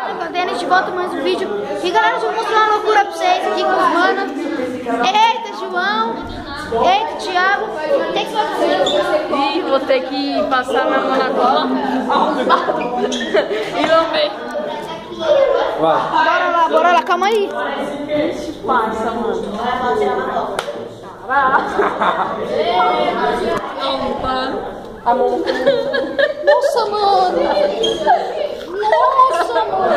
A gente volta mais um vídeo. E galera, deixa eu mostrar uma loucura pra vocês aqui com os manos. Eita, João. Eita, Thiago. Tem que fazer. Ih, vou ter que passar minha mão na cola. E lamber. Bora lá, calma aí. Passa, mano. Nossa, mano. Nossa, mano.